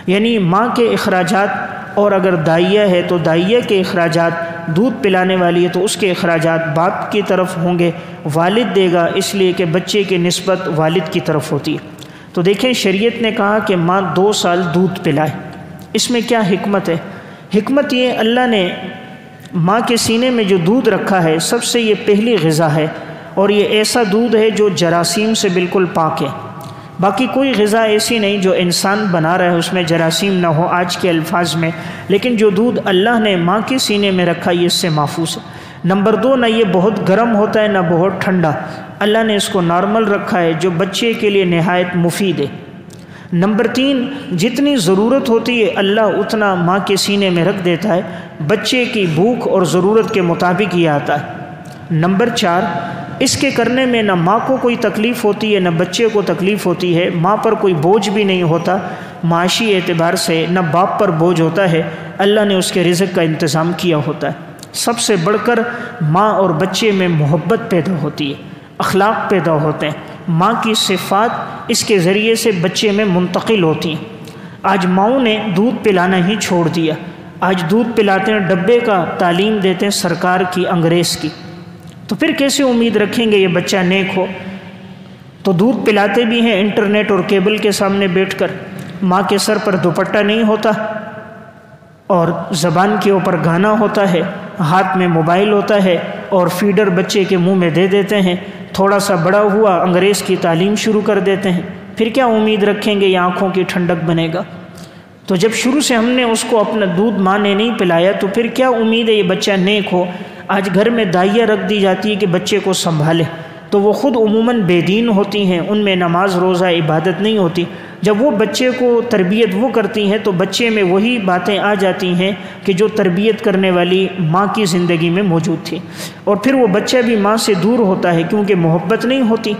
یعنی ماں کے اخراجات، اور اگر دائیہ ہے تو دائیہ کے اخراجات، دودھ پلانے والی ہے تو اس کے اخراجات باپ کی طرف ہوں گے، والد دے گا اس لیے کہ بچے کی نسبت والد کی طرف ہوتی ہے۔ تو دیکھیں شریعت نے کہا کہ ماں 2 سال دودھ پلائے، اس میں کیا حکمت ہے؟ حکمت یہ اللہ نے ماں کے سینے میں جو دودھ رکھا ہے سب سے یہ پہلی غذا ہے، اور یہ ایسا دودھ ہے جو جراثیم سے بالکل پاک ہے۔ باقی کوئی غذا ایسی نہیں جو انسان بنا رہا ہے اس میں جراثیم نہ ہو آج کے الفاظ میں، لیکن جو دودھ اللہ نے ماں کے سینے میں رکھا یہ اس سے محفوظ ہے۔ نمبر 2، نہ یہ بہت گرم ہوتا ہے نہ بہت ٹھنڈا، اللہ نے اس کو نارمل رکھا ہے جو بچے کے لیے نہایت مفید ہے۔ نمبر 3، جتنی ضرورت ہوتی ہے اللہ اتنا ماں کے سینے میں رکھ دیتا ہے، بچے کی بھوک اور ضرورت کے مطابق یہ آتا ہے۔ نمبر 4، اس کے کرنے میں نہ ماں کو کوئی تکلیف ہوتی ہے نہ بچے کو تکلیف ہوتی ہے، ماں پر کوئی بوجھ بھی نہیں ہوتا معاشی اعتبار سے، نہ باپ پر بوجھ ہوتا ہے، اللہ نے اس کے رزق کا انتظام کیا ہوتا ہے۔ سب سے بڑھ کر ماں اور بچے میں محبت پیدا ہوتی ہے، اخلاق پیدا ہوتے ہیں، ماں کی صفات اس کے ذریعے سے بچے میں منتقل ہوتی ہیں۔ آج ماؤں نے دودھ پلانا ہی چھوڑ دیا، آج دودھ پلاتے ہیں ڈبے کا، تعلیم دیتے ہیں سرکار کی، انگریز کی، تو پھر کیسے امید رکھیں گے یہ بچہ نیک ہو؟ تو دودھ پلاتے بھی ہیں انٹرنیٹ اور کیبل کے سامنے بیٹھ کر، ماں کے سر پر دوپٹہ نہیں ہوتا اور زبان کے اوپر گانا ہوتا ہے، ہاتھ میں موبائل ہوتا ہے اور فیڈر بچے کے منہ میں دے دیتے ہیں، تھوڑا سا بڑا ہوا انگریز کی تعلیم شروع کر دیتے ہیں، پھر کیا امید رکھیں گے یہ آنکھوں کی ٹھنڈک بنے گا؟ تو جب شروع سے ہم نے اس کو اپنا دودھ ماں نے نہیں پلایا تو پھر کیا امید ہے یہ بچہ نیک ہو؟ آج گھر میں دائیاں رکھ دی جاتی ہے کہ بچے کو سنبھالے، تو وہ خود عموماً بے دین ہوتی ہیں، ان میں نماز روزہ عبادت نہیں ہوتی۔ جب وہ بچے کو تربیت وہ کرتی ہیں تو بچے میں وہی باتیں آ جاتی ہیں کہ جو تربیت کرنے والی ماں کی زندگی میں موجود تھی، اور پھر وہ بچہ بھی ماں سے دور ہوتا ہے کیونکہ محبت نہیں ہوتی۔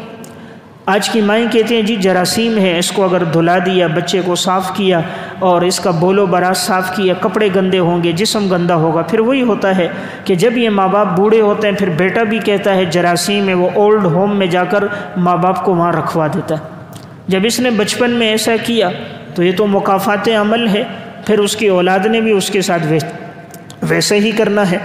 آج کی مائیں کہتے ہیں جی جراثیم ہے، اس کو اگر دھلا دیا، بچے کو صاف کیا اور اس کا بول و براز صاف کیا، کپڑے گندے ہوں گے، جسم گندا ہوگا۔ پھر وہی ہوتا ہے کہ جب یہ ماں باپ بوڑھے ہوتے ہیں پھر بیٹا بھی کہتا ہے جراثیم ہے، وہ اولڈ ہوم میں جا کر ماں باپ کو وہاں رکھوا دیتا ہے۔ جب اس نے بچپن میں ایسا کیا تو یہ تو مکافات عمل ہے، پھر اس کی اولاد نے بھی اس کے ساتھ ویسے ہی کرنا ہے۔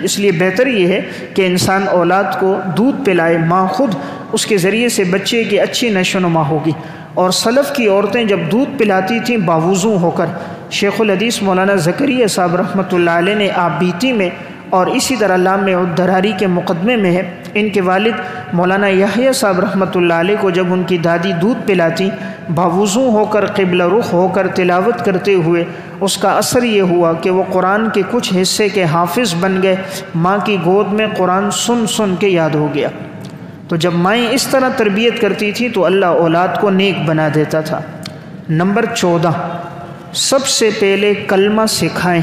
اس لیے بہتر یہ ہے کہ انسان اولاد کو دودھ پلائے، ماں خود اس کے ذریعے سے بچے کی اچھی نشو و نما ہوگی۔ اور سلف کی عورتیں جب دودھ پلاتی تھیں باوضو ہو کر، شیخ الحدیث مولانا زکریا صاحب رحمۃ اللہ علیہ نے آپ بیتی میں اور اسی طرح لام الدراری کے مقدمے میں ہے، ان کے والد مولانا یحییٰ صاحب رحمۃ اللہ علیہ کو جب ان کی دادی دودھ پلاتی باوضو ہو کر قبلہ رخ ہو کر تلاوت کرتے ہوئے، اس کا اثر یہ ہوا کہ وہ قرآن کے کچھ حصے کے حافظ بن گئے، ماں کی گود میں قرآن سن سن کے یاد ہو گیا۔ تو جب مائیں اس طرح تربیت کرتی تھی تو اللہ اولاد کو نیک بنا دیتا تھا۔ نمبر 14، سب سے پہلے کلمہ سکھائیں۔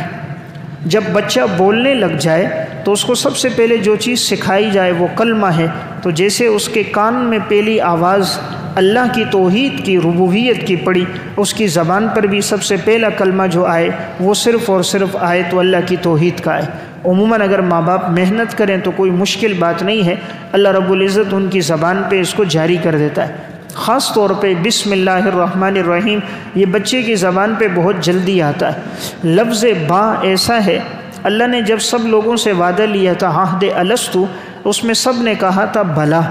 جب بچہ بولنے لگ جائے تو اس کو سب سے پہلے جو چیز سکھائی جائے وہ کلمہ ہے۔ تو جیسے اس کے کان میں پہلی آواز اللہ کی توحید کی، ربوبیت کی پڑی، اس کی زبان پر بھی سب سے پہلا کلمہ جو آئے وہ صرف اور صرف آئے تو اللہ کی توحید کا آئے۔ عموماً اگر ماں باپ محنت کریں تو کوئی مشکل بات نہیں ہے، اللہ رب العزت ان کی زبان پہ اس کو جاری کر دیتا ہے۔ خاص طور پہ بسم اللہ الرحمن الرحیم یہ بچے کی زبان پہ بہت جلدی آتا ہے۔ لفظ با ایسا ہے، اللہ نے جب سب لوگوں سے وعدہ لیا تھا عہد الستو، اس میں سب نے کہا تھا بلا،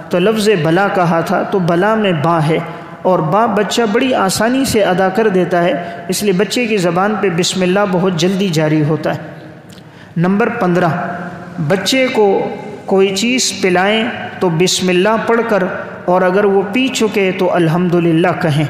تو لفظ بلا کہا تھا، تو بلا میں با ہے، اور با بچہ بڑی آسانی سے ادا کر دیتا ہے، اس لیے بچے کی زبان پہ بسم اللہ بہت جلدی جاری ہوتا ہے۔ نمبر 15، بچے کو کوئی چیز پلائیں تو بسم اللہ پڑھ کر، اور اگر وہ پی چکے تو الحمدللہ کہیں۔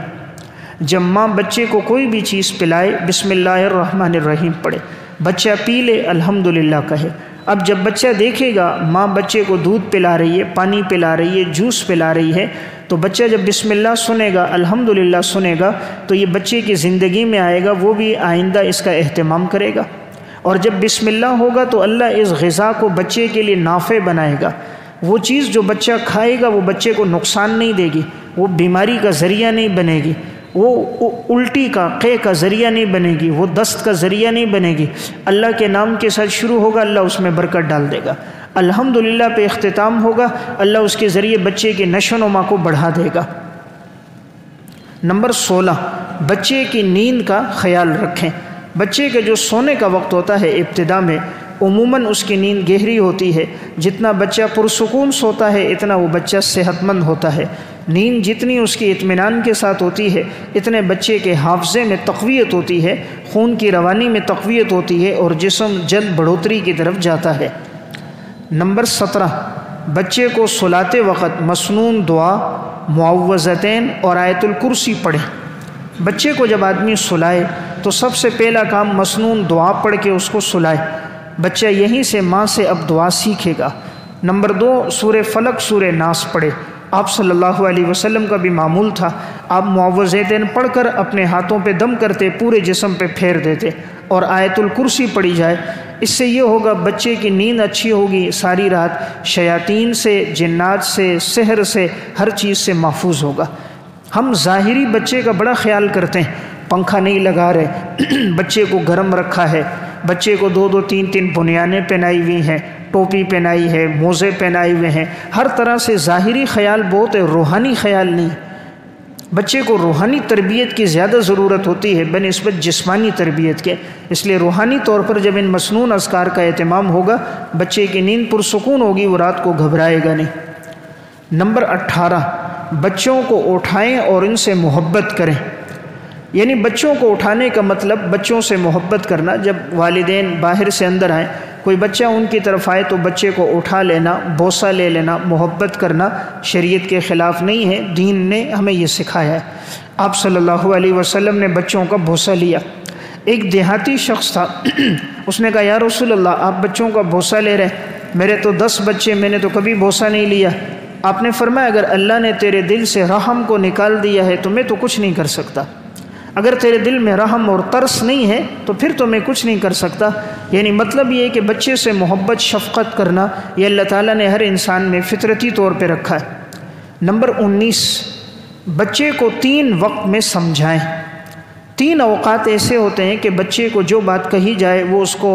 جب ماں بچے کو کوئی بھی چیز پلائے بسم اللہ الرحمن الرحیم پڑھے، بچہ پی لے الحمدللہ کہے۔ اب جب بچہ دیکھے گا ماں بچے کو دودھ پلا رہی ہے، پانی پلا رہی ہے، جوس پلا رہی ہے، تو بچہ جب بسم اللہ سنے گا، الحمدللہ سنے گا، تو یہ بچے کی زندگی میں آئے گا، وہ بھی آئندہ اس کا اہتمام کرے گا۔ اور جب بسم اللہ ہوگا تو اللہ اس غذا کو بچے کے لیے نافع بنائے گا۔ وہ چیز جو بچہ کھائے گا وہ بچے کو نقصان نہیں دے گی، وہ بیماری کا ذریعہ نہیں بنے گی، وہ الٹی کا قے کا ذریعہ نہیں بنے گی، وہ دست کا ذریعہ نہیں بنے گی۔ اللہ کے نام کے ساتھ شروع ہوگا، اللہ اس میں برکت ڈال دے گا۔ الحمدللہ پہ اختتام ہوگا، اللہ اس کے ذریعے بچے کے نشو و نما کو بڑھا دے گا۔ نمبر 16، بچے کی نیند کا خیال رکھیں۔ بچے کے جو سونے کا وقت ہوتا ہے ابتدا میں عموماً اس کی نیند گہری ہوتی ہے۔ جتنا بچہ پرسکون سوتا ہے اتنا وہ بچہ صحت مند ہوتا ہے۔ نیند جتنی اس کی اطمینان کے ساتھ ہوتی ہے اتنے بچے کے حافظے میں تقویت ہوتی ہے، خون کی روانی میں تقویت ہوتی ہے اور جسم جلد بڑھوتری کی طرف جاتا ہے۔ نمبر 17، بچے کو سلاتے وقت مسنون دعا، معوذتین اور آیت الکرسی پڑھیں۔ بچے کو جب آدمی سلائے تو سب سے پہلا کام مسنون دعا پڑھ کے اس کو سلائے۔ بچہ یہیں سے ماں سے اب دعا سیکھے گا۔ نمبر 2، سورہ فلق سورہ ناس پڑھے۔ آپ صلی اللہ علیہ وسلم کا بھی معمول تھا، آپ معوذتین پڑھ کر اپنے ہاتھوں پہ دم کرتے، پورے جسم پہ پھیر دیتے اور آیت الکرسی پڑھی جائے۔ اس سے یہ ہوگا بچے کی نیند اچھی ہوگی، ساری رات شیاطین سے، جنات سے، سحر سے، ہر چیز سے محفوظ ہوگا۔ ہم ظاہری بچے کا بڑا خیال کرتے ہیں، پنکھا نہیں لگا رہے، بچے کو گرم رکھا ہے، بچے کو 2-2 3-3 بنیانیں پہنائی ہوئی ہیں، ٹوپی پہنائی ہے، موزے پہنائے ہوئے ہیں، ہر طرح سے ظاہری خیال بہت ہے، روحانی خیال نہیں۔ بچے کو روحانی تربیت کی زیادہ ضرورت ہوتی ہے بنسبت جسمانی تربیت کے، اس لیے روحانی طور پر جب ان مسنون اذکار کا اہتمام ہوگا بچے کی نیند پرسکون ہوگی، وہ رات کو گھبرائے گا نہیں۔ نمبر 18، بچوں کو اٹھائیں اور ان سے محبت کریں۔ یعنی بچوں کو اٹھانے کا مطلب بچوں سے محبت کرنا۔ جب والدین باہر سے اندر آئیں، کوئی بچہ ان کی طرف آئے تو بچے کو اٹھا لینا، بوسہ لے لینا، محبت کرنا شریعت کے خلاف نہیں ہے، دین نے ہمیں یہ سکھایا ہے۔ آپ صلی اللہ علیہ وسلم نے بچوں کا بوسہ لیا۔ ایک دیہاتی شخص تھا، اس نے کہا یا رسول اللہ آپ بچوں کا بوسہ لے رہے، میرے تو 10 بچے، میں نے تو کبھی بوسہ نہیں لیا۔ آپ نے فرمایا اگر اللہ نے تیرے دل سے رحم کو نکال دیا ہے تو میں تو کچھ نہیں کر سکتا، اگر تیرے دل میں رحم اور ترس نہیں ہے تو پھر تو میں کچھ نہیں کر سکتا۔ یعنی مطلب یہ ہے کہ بچے سے محبت شفقت کرنا یہ اللہ تعالیٰ نے ہر انسان میں فطرتی طور پہ رکھا ہے۔ نمبر 19، بچے کو 3 وقت میں سمجھائیں۔ 3 اوقات ایسے ہوتے ہیں کہ بچے کو جو بات کہی جائے وہ اس کو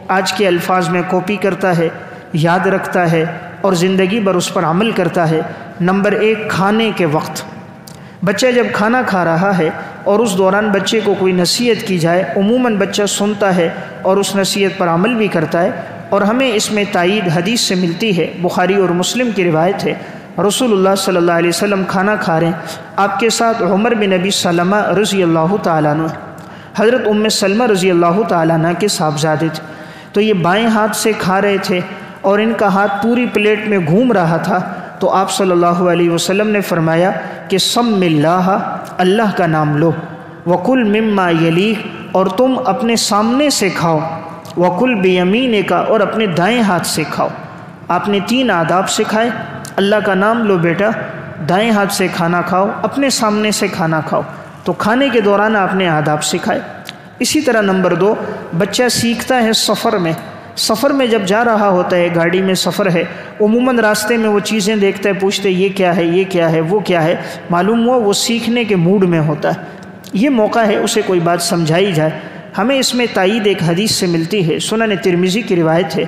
آج کے الفاظ میں کاپی کرتا ہے، یاد رکھتا ہے اور زندگی بھر اس پر عمل کرتا ہے۔ نمبر 1، کھانے کے وقت۔ بچہ جب کھانا کھا رہا ہے اور اس دوران بچے کو کوئی نصیحت کی جائے، عموماً بچہ سنتا ہے اور اس نصیحت پر عمل بھی کرتا ہے، اور ہمیں اس میں تائید حدیث سے ملتی ہے، بخاری اور مسلم کی روایت ہے۔ رسول اللہ صلی اللہ علیہ وسلم کھانا کھا رہے ہیں، آپ کے ساتھ عمر بن ابی سلمہ رضی اللہ تعالیٰ عنہ، حضرت ام سلمہ رضی اللہ تعالیٰ عنہ کے صاحبزادے تھے، تو یہ بائیں ہاتھ سے کھا رہے تھے اور ان کا ہاتھ پوری پلیٹ میں گھوم رہا تھا۔ تو آپ صلی اللہ علیہ وسلم نے فرمایا کہ سم اللہ، اللہ کا نام لو، وکل مما یلیک، اور تم اپنے سامنے سے کھاؤ، وکل بیمینک، اور اپنے دائیں ہاتھ سے کھاؤ۔ آپ نے 3 آداب سکھائے، اللہ کا نام لو بیٹا، دائیں ہاتھ سے کھانا کھاؤ، اپنے سامنے سے کھانا کھاؤ۔ تو کھانے کے دوران آپ نے آداب سکھائے۔ اسی طرح نمبر 2، بچہ سیکھتا ہے سفر میں۔ سفر میں جب جا رہا ہوتا ہے، گاڑی میں سفر ہے، عموماً راستے میں وہ چیزیں دیکھتا ہے، پوچھتے یہ کیا ہے، یہ کیا ہے، وہ کیا ہے، معلوم ہوا وہ سیکھنے کے موڈ میں ہوتا ہے۔ یہ موقع ہے اسے کوئی بات سمجھائی جائے۔ ہمیں اس میں تائید ایک حدیث سے ملتی ہے، سنن ترمذی کی روایت ہے،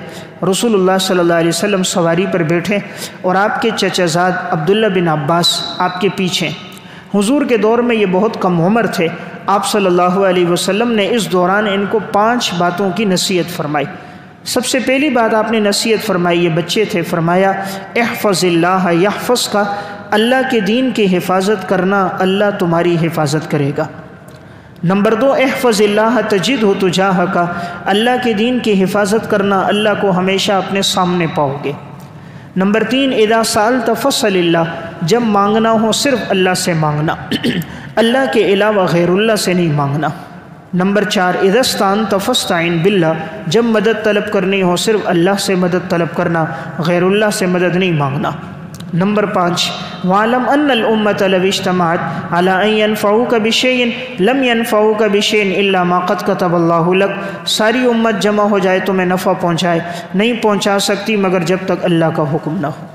رسول اللہ صلی اللہ علیہ وسلم سواری پر بیٹھے اور آپ کے چچا زاد عبداللہ بن عباس آپ کے پیچھے۔ حضور کے دور میں یہ بہت کم عمر تھے، آپ صلی اللہ علیہ وسلم نے اس دوران ان کو 5 باتوں کی نصیحت فرمائی۔ سب سے پہلی بات آپ نے نصیحت فرمائی، یہ بچے تھے، فرمایا احفظ اللہ یحفظ کا، اللہ کے دین کی حفاظت کرنا، اللہ تمہاری حفاظت کرے گا۔ نمبر 2، احفظ اللہ تجدہ تجاہک، اللہ کے دین کی حفاظت کرنا، اللہ کو ہمیشہ اپنے سامنے پاؤ گے۔ نمبر 3، اذا سألت فاسأل اللہ، جب مانگنا ہو صرف اللہ سے مانگنا، اللہ کے علاوہ غیر اللہ سے نہیں مانگنا۔ نمبر 4، اذا استعنت فاستعن باللہ، جب مدد طلب کرنی ہو صرف اللہ سے مدد طلب کرنا، غیر اللہ سے مدد نہیں مانگنا۔ نمبر 5، وَاعْلَمْ أَنَّ الْأُمَّةَ لَوْ اجْتَمَعَتْ عَلَىٰ أَن يَنفَعُوكَ بِشَيْءٍ لَمْ يَنفَعُوكَ بِشَيْءٍ إِلَّا مَا قَدْ كَتَبَ اللَّهُ لَكَ، ساری امت جمع ہو جائے تمہیں نفع پہنچائے، نہیں پہنچا سکتی مگر جب تک اللہ کا حکم نہ ہو۔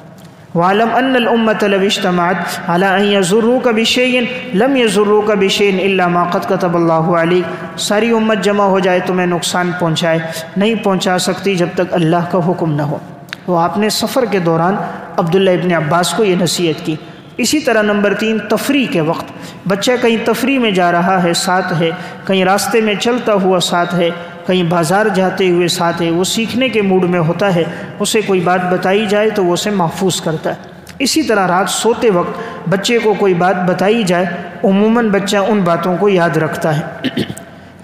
وَاعْلَمْ أَنَّ الْأُمَّةَ لَوْ اجْتَمَعَتْ عَلَىٰ أَن يَضُرُّوكَ بِشَيْءٍ لَمْ يَضُرُّوكَ بِشَيْءٍ إِلَّا مَا قَدْ كَتَبَ اللَّهُ عَلَيْكَ، ساری امت جمع ہو جائے تمہیں نقصان پہنچائے، نہیں پہنچا سکتی جب تک اللہ کا حکم نہ ہو۔ تو آپ نے سفر کے دوران عبداللہ ابن عباس کو یہ نصیحت کی۔ اسی طرح نمبر 3 تفریح کے وقت، بچہ کہیں تفریح میں جا رہا ہے ساتھ ہے، کہیں راستے میں چلتا ہوا ساتھ ہے، کہیں بازار جاتے ہوئے ساتھ ہے، وہ سیکھنے کے موڈ میں ہوتا ہے، اسے کوئی بات بتائی جائے تو وہ اسے محفوظ کرتا ہے۔ اسی طرح رات سوتے وقت بچے کو کوئی بات بتائی جائے، عموماً بچہ ان باتوں کو یاد رکھتا ہے۔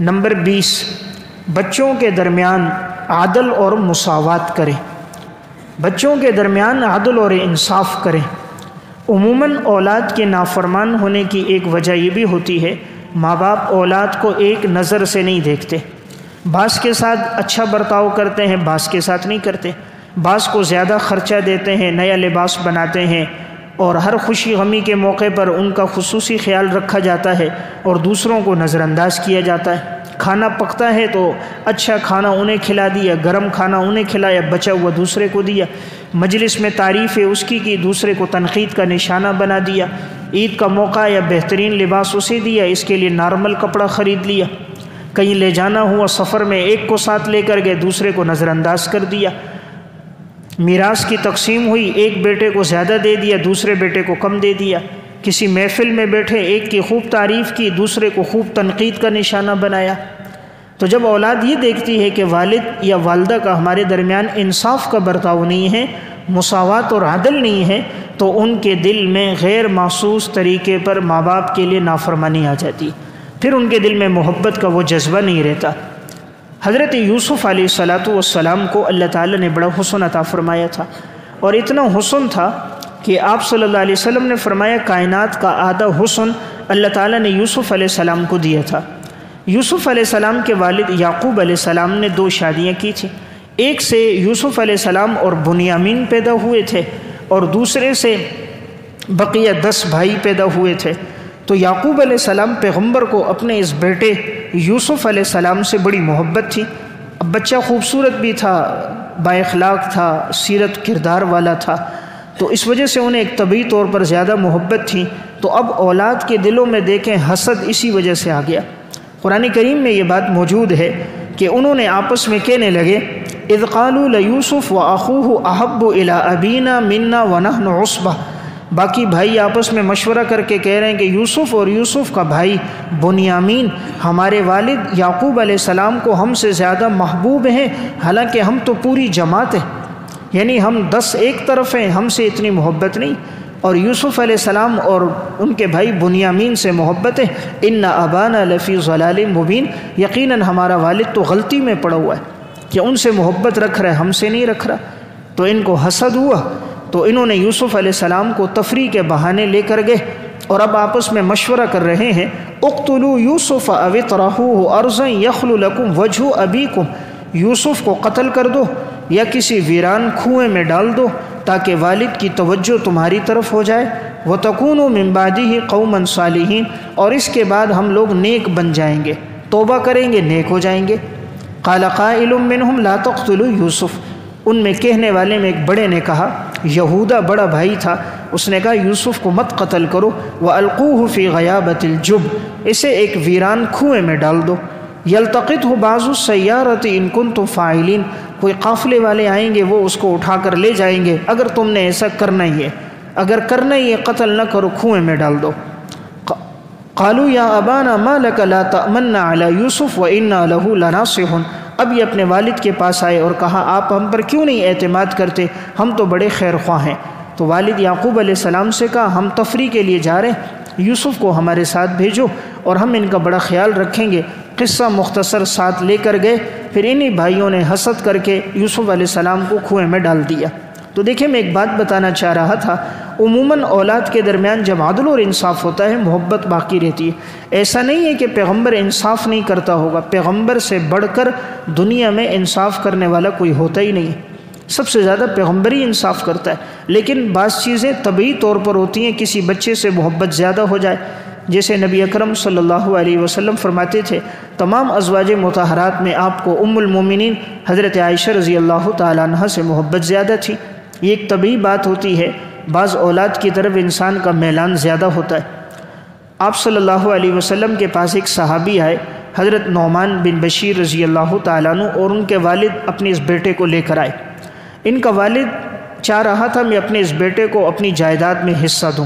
نمبر 20 بچوں کے درمیان عدل اور مساوات کریں، بچوں کے درمیان عدل اور انصاف کریں۔ عموماً اولاد کے نافرمان ہونے کی ایک وجہ یہ بھی ہوتی ہے، ماں باپ اولاد کو ایک نظر سے نہیں دیکھتے، بعض کے ساتھ اچھا برتاؤ کرتے ہیں، بعض کے ساتھ نہیں کرتے، بعض کو زیادہ خرچہ دیتے ہیں، نیا لباس بناتے ہیں، اور ہر خوشی غمی کے موقع پر ان کا خصوصی خیال رکھا جاتا ہے اور دوسروں کو نظر انداز کیا جاتا ہے۔ کھانا پکتا ہے تو اچھا کھانا انہیں کھلا دیا، گرم کھانا انہیں کھلایا، بچا ہوا دوسرے کو دیا، مجلس میں تعریف ہے اس کی دوسرے کو تنقید کا نشانہ بنا دیا، عید کا موقع یا بہترین لباس اسے دیا، اس کے لیے نارمل کپڑا خرید لیا، کہیں لے جانا ہوا سفر میں ایک کو ساتھ لے کر گئے، دوسرے کو نظر انداز کر دیا، میراث کی تقسیم ہوئی، ایک بیٹے کو زیادہ دے دیا، دوسرے بیٹے کو کم دے دیا، کسی محفل میں بیٹھے ایک کی خوب تعریف کی، دوسرے کو خوب تنقید کا نشانہ بنایا۔ تو جب اولاد یہ دیکھتی ہے کہ والد یا والدہ کا ہمارے درمیان انصاف کا برتاؤ نہیں ہے، مساوات اور عدل نہیں ہے، تو ان کے دل میں غیر محسوس طریقے پر ماں باپ کے لیے نافرمانی آ جاتی، پھر ان کے دل میں محبت کا وہ جذبہ نہیں رہتا۔ حضرت یوسف علیہ السلام کو اللہ تعالیٰ نے بڑا حسن عطا فرمایا تھا، اور اتنا حسن تھا کہ آپ صلی اللہ علیہ وسلم نے فرمایا کائنات کا آدھا حسن اللہ تعالیٰ نے یوسف علیہ السلام کو دیا تھا۔ یوسف علیہ السلام کے والد یعقوب علیہ السلام نے 2 شادیاں کی تھیں، ایک سے یوسف علیہ السلام اور بنیامین پیدا ہوئے تھے، اور دوسرے سے بقیہ 10 بھائی پیدا ہوئے تھے۔ تو یعقوب علیہ السلام پیغمبر کو اپنے اس بیٹے یوسف علیہ السلام سے بڑی محبت تھی۔ اب بچہ خوبصورت بھی تھا، با اخلاق تھا، سیرت کردار والا تھا، تو اس وجہ سے انہیں ایک طبعی طور پر زیادہ محبت تھی۔ تو اب اولاد کے دلوں میں دیکھیں حسد اسی وجہ سے آ گیا۔ قرآن کریم میں یہ بات موجود ہے کہ انہوں نے آپس میں کہنے لگے اذ قالوا لیوسف واخوہ احب الی ابینا منا ونحن عصبہ، باقی بھائی آپس میں مشورہ کر کے کہہ رہے ہیں کہ یوسف اور یوسف کا بھائی بنیامین ہمارے والد یعقوب علیہ السلام کو ہم سے زیادہ محبوب ہیں، حالانکہ ہم تو پوری جماعت ہیں، یعنی ہم 10 ایک طرف ہیں، ہم سے اتنی محبت نہیں، اور یوسف علیہ السلام اور ان کے بھائی بنیامین سے محبت ہے۔ ان ابانا لفی ضلال مبین، یقیناً ہمارا والد تو غلطی میں پڑا ہوا ہے کہ ان سے محبت رکھ رہا ہے، ہم سے نہیں رکھ رہا۔ تو ان کو حسد ہوا، تو انہوں نے یوسف علیہ السلام کو تفریح کے بہانے لے کر گئے، اور اب آپس میں مشورہ کر رہے ہیں اقتلوا یوسف او اطرحوه ارضا یخل لکم وجہ ابیکم، یوسف کو قتل کر دو یا کسی ویران کنویں میں ڈال دو تاکہ والد کی توجہ تمہاری طرف ہو جائے، وَتَكُونُوا مِن بَعْدِهِ قَوْمًا صَالِحِينَ، اور اس کے بعد ہم لوگ نیک بن جائیں گے، توبہ کریں گے، نیک ہو جائیں گے۔ قَالَ قَائِلٌ مِّنْهُمْ لَا تَقْتُلُوا یوسف، ان میں کہنے والے میں ایک بڑے نے کہا، یہودا بڑا بھائی تھا، اس نے کہا یوسف کو مت قتل کرو، وَأَلْقُوهُ فِي غَيَابَةِ الْجُبِّ، اسے ایک ویران کنویں میں ڈال دو، يَلْتَقِطْهُ بَعْضُ السَّيَّارَةِ إِن كُنتُمْ فَاعِلِينَ، کوئی قافلے والے آئیں گے وہ اس کو اٹھا کر لے جائیں گے، اگر تم نے ایسا کرنا ہی ہے، اگر کرنا ہی ہے قتل نہ کرو، کنویں میں ڈال دو۔ قالوا یا ابانا ما لک لا تأمنا علی یوسف وإنا له لناصحون، اب یہ اپنے والد کے پاس آئے اور کہا آپ ہم پر کیوں نہیں اعتماد کرتے، ہم تو بڑے خیر خواہ ہیں۔ تو والد یعقوب علیہ السلام سے کہا ہم تفریح کے لیے جا رہے ہیں، یوسف کو ہمارے ساتھ بھیجو اور ہم ان کا بڑا خیال رکھیں گے۔ قصہ مختصر ساتھ لے کر گئے، پھر انہی بھائیوں نے حسد کر کے یوسف علیہ السلام کو کنویں میں ڈال دیا۔ تو دیکھیں میں ایک بات بتانا چاہ رہا تھا، عموماً اولاد کے درمیان جب عدل اور انصاف ہوتا ہے محبت باقی رہتی ہے۔ ایسا نہیں ہے کہ پیغمبر انصاف نہیں کرتا ہوگا، پیغمبر سے بڑھ کر دنیا میں انصاف کرنے والا کوئی ہوتا ہی نہیں، سب سے زیادہ پیغمبر ہی انصاف کرتا ہے۔ لیکن بعض چیزیں طبعی طور پر ہوتی ہیں، کسی بچے سے محبت زیادہ ہو جائے، جیسے نبی اکرم صلی اللہ علیہ وسلم فرماتے تھے تمام ازواج مطہرات میں آپ کو ام المومنین حضرت عائشہ رضی اللہ تعالیٰ عنہ سے محبت زیادہ تھی۔ یہ ایک طبعی بات ہوتی ہے، بعض اولاد کی طرف انسان کا میلان زیادہ ہوتا ہے۔ آپ صلی اللہ علیہ وسلم کے پاس ایک صحابی آئے، حضرت نعمان بن بشیر رضی اللہ تعالیٰ عنہ، اور ان کے والد اپنے اس بیٹے کو لے کر آئے۔ ان کا والد چاہ رہا تھا میں اپنے اس بیٹے کو اپنی جائیداد میں حصہ دوں،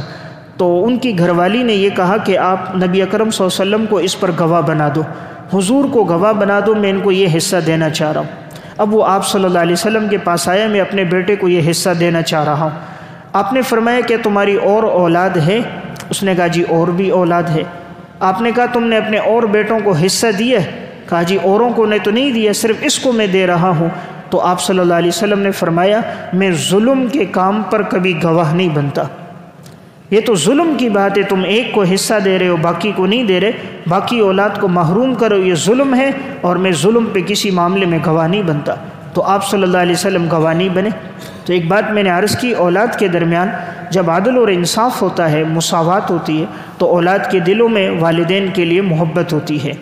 تو ان کی گھر والی نے یہ کہا کہ آپ نبی اکرم صلی اللہ علیہ وسلم کو اس پر گواہ بنا دو، حضور کو گواہ بنا دو، میں ان کو یہ حصہ دینا چاہ رہا ہوں۔ اب وہ آپ صلی اللہ علیہ وسلم کے پاس آیا، میں اپنے بیٹے کو یہ حصہ دینا چاہ رہا ہوں۔ آپ نے فرمایا کہ تمہاری اور اولاد ہے؟ اس نے کہا جی اور بھی اولاد ہے۔ آپ نے کہا تم نے اپنے اور بیٹوں کو حصہ دیا ہے؟ کہا جی اوروں کو نے تو نہیں دیا، صرف اس کو میں دے رہا ہوں۔ تو آپ صلی اللہ علیہ وسلم نے فرمایا میں ظلم کے کام پر کبھی گواہ نہیں بنتا، یہ تو ظلم کی بات ہے، تم ایک کو حصہ دے رہے ہو باقی کو نہیں دے رہے، باقی اولاد کو محروم کرو، یہ ظلم ہے، اور میں ظلم پہ کسی معاملے میں گواہ نہیں بنتا۔ تو آپ صلی اللہ علیہ وسلم گواہ نہیں بنے۔ تو ایک بات میں نے عرض کی، اولاد کے درمیان جب عدل اور انصاف ہوتا ہے، مساوات ہوتی ہے، تو اولاد کے دلوں میں والدین کے لیے محبت ہوتی ہے۔